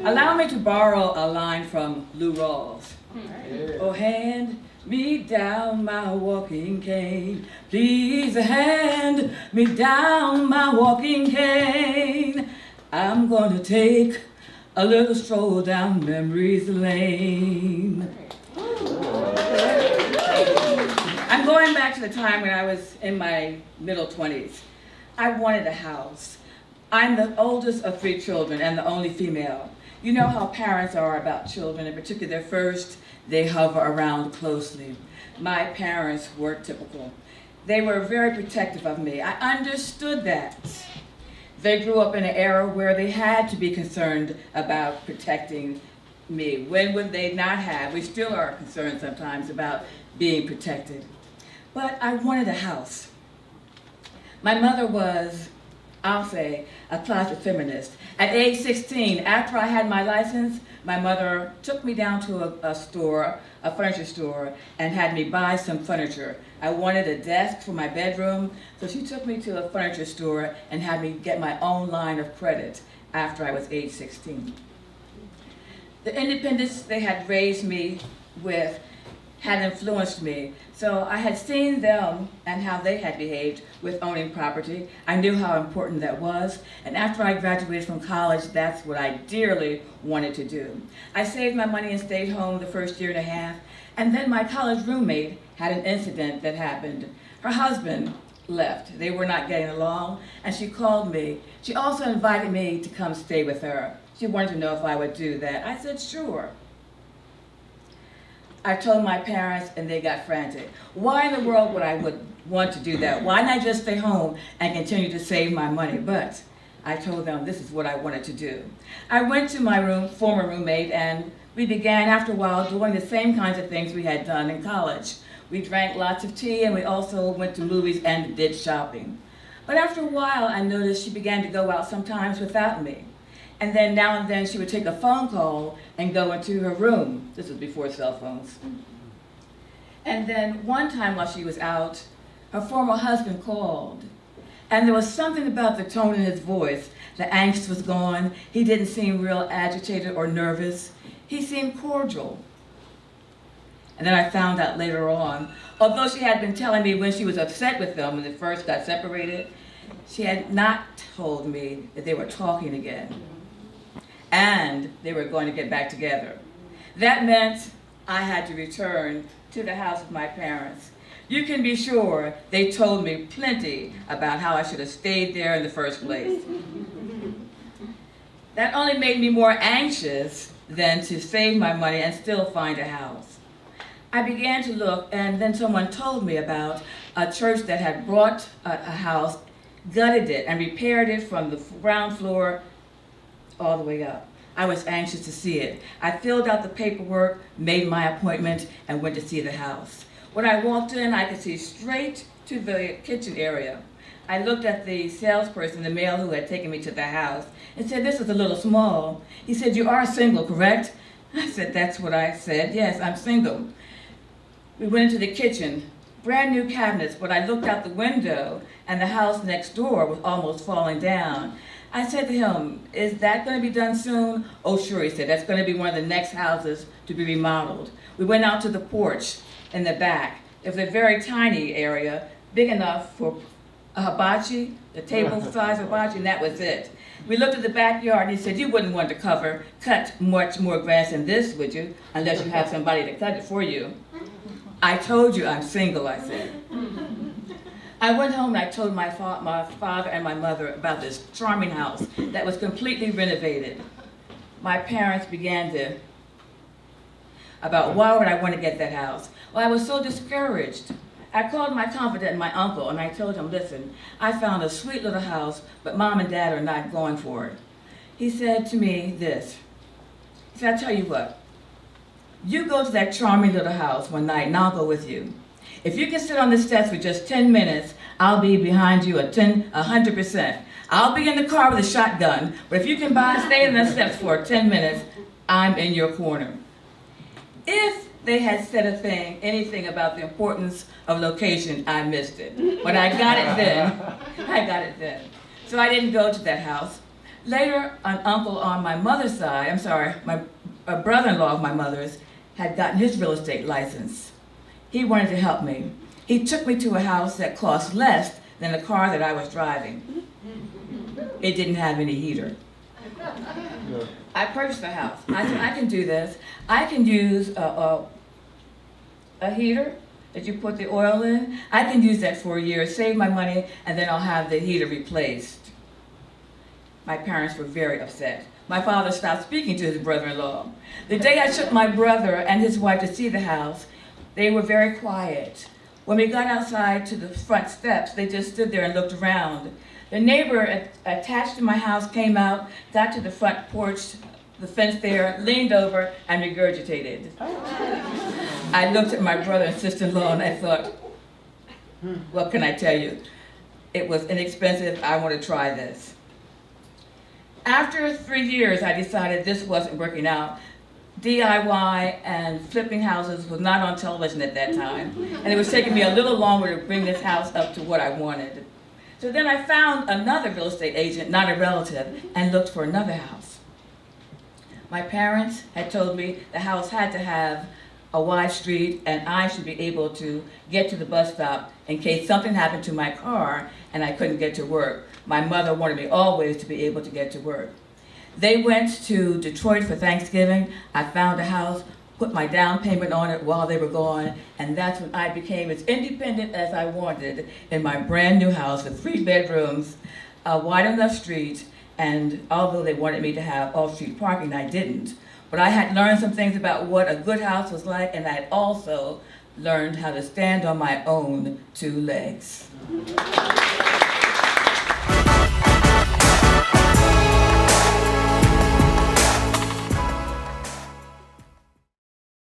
Allow me to borrow a line from Lou Rawls. Oh, hand me down my walking cane. Please hand me down my walking cane. I'm going to take a little stroll down memory's lane. I'm going back to the time when I was in my middle 20s. I wanted a house. I'm the oldest of 3 children and the only female. You know how parents are about children, in particular their first, they hover around closely. My parents were typical. They were very protective of me. I understood that. They grew up in an era where they had to be concerned about protecting me. When would they not have? We still are concerned sometimes about being protected. But I wanted a house. My mother was, I'll say, a closet feminist. At age 16, after I had my license, my mother took me down to a store, a furniture store, and had me buy some furniture. I wanted a desk for my bedroom, so she took me to a furniture store and had me get my own line of credit after I was age 16. The independence they had raised me with had influenced me. So I had seen them and how they had behaved with owning property. I knew how important that was. And after I graduated from college, that's what I dearly wanted to do. I saved my money and stayed home the first year and a half. And then my college roommate had an incident that happened. Her husband left. They were not getting along, and she called me. She also invited me to come stay with her. She wanted to know if I would do that. I said, sure. I told my parents, and they got frantic. Why in the world would I want to do that? Why not just stay home and continue to save my money? But I told them this is what I wanted to do. I went to my former roommate, and we began, after a while, doing the same kinds of things we had done in college. We drank lots of tea, and we also went to movies and did shopping. But after a while, I noticed she began to go out sometimes without me. And then now and then she would take a phone call and go into her room. This was before cell phones. And then one time while she was out, her former husband called. And there was something about the tone in his voice. The angst was gone. He didn't seem real agitated or nervous. He seemed cordial. And then I found out later on, although she had been telling me when she was upset with them when they first got separated, she had not told me that they were talking again. And they were going to get back together. That meant I had to return to the house of my parents. You can be sure they told me plenty about how I should have stayed there in the first place. That only made me more anxious than to save my money and still find a house. I began to look, and then someone told me about a church that had bought a house, gutted it, and repaired it from the ground floor all the way up. I was anxious to see it. I filled out the paperwork, made my appointment, and went to see the house. When I walked in, I could see straight to the kitchen area. I looked at the salesperson, the male who had taken me to the house, and said, "This is a little small." He said, "You are single, correct?" I said, "That's what I said. Yes, I'm single." We went into the kitchen, brand new cabinets, but I looked out the window, and the house next door was almost falling down. I said to him, "Is that going to be done soon?" "Oh, sure," he said. "That's going to be one of the next houses to be remodeled." We went out to the porch in the back. It was a very tiny area, big enough for a hibachi, the table size hibachi, and that was it. We looked at the backyard, and he said, "You wouldn't want to cut much more grass than this, would you? Unless you have somebody to cut it for you." "I told you I'm single," I said. I went home and I told my father and my mother about this charming house that was completely renovated. My parents began to, about why would I want to get that house? Well, I was so discouraged. I called my confidant, my uncle, and I told him, "Listen, I found a sweet little house, but Mom and Dad are not going for it." He said to me this. He said, "I'll tell you what, you go to that charming little house one night and I'll go with you. If you can sit on the steps for just 10 minutes, I'll be behind you 100%. I'll be in the car with a shotgun, but if you can stay on the steps for 10 minutes, I'm in your corner." If they had said anything about the importance of location, I missed it. But I got it then. So I didn't go to that house. Later, an uncle on my mother's side, a brother-in-law of my mother's, had gotten his real estate license. He wanted to help me. He took me to a house that cost less than the car that I was driving. It didn't have any heater. I purchased the house. I said, I can do this. I can use a heater that you put the oil in. I can use that for a year, save my money, and then I'll have the heater replaced. My parents were very upset. My father stopped speaking to his brother-in-law. The day I took my brother and his wife to see the house, they were very quiet. When we got outside to the front steps, they just stood there and looked around. The neighbor attached to my house came out, got to the front porch, the fence there, leaned over, and regurgitated. I looked at my brother and sister-in-law and I thought, what can I tell you? It was inexpensive, I want to try this. After 3 years, I decided this wasn't working out. DIY and flipping houses was not on television at that time, and it was taking me a little longer to bring this house up to what I wanted. So then I found another real estate agent, not a relative, and looked for another house. My parents had told me the house had to have a wide street and I should be able to get to the bus stop in case something happened to my car and I couldn't get to work. My mother wanted me always to be able to get to work. They went to Detroit for Thanksgiving. I found a house, put my down payment on it while they were gone, and that's when I became as independent as I wanted in my brand new house with 3 bedrooms, a wide enough street, and although they wanted me to have off-street parking, I didn't. But I had learned some things about what a good house was like, and I had also learned how to stand on my own 2 legs.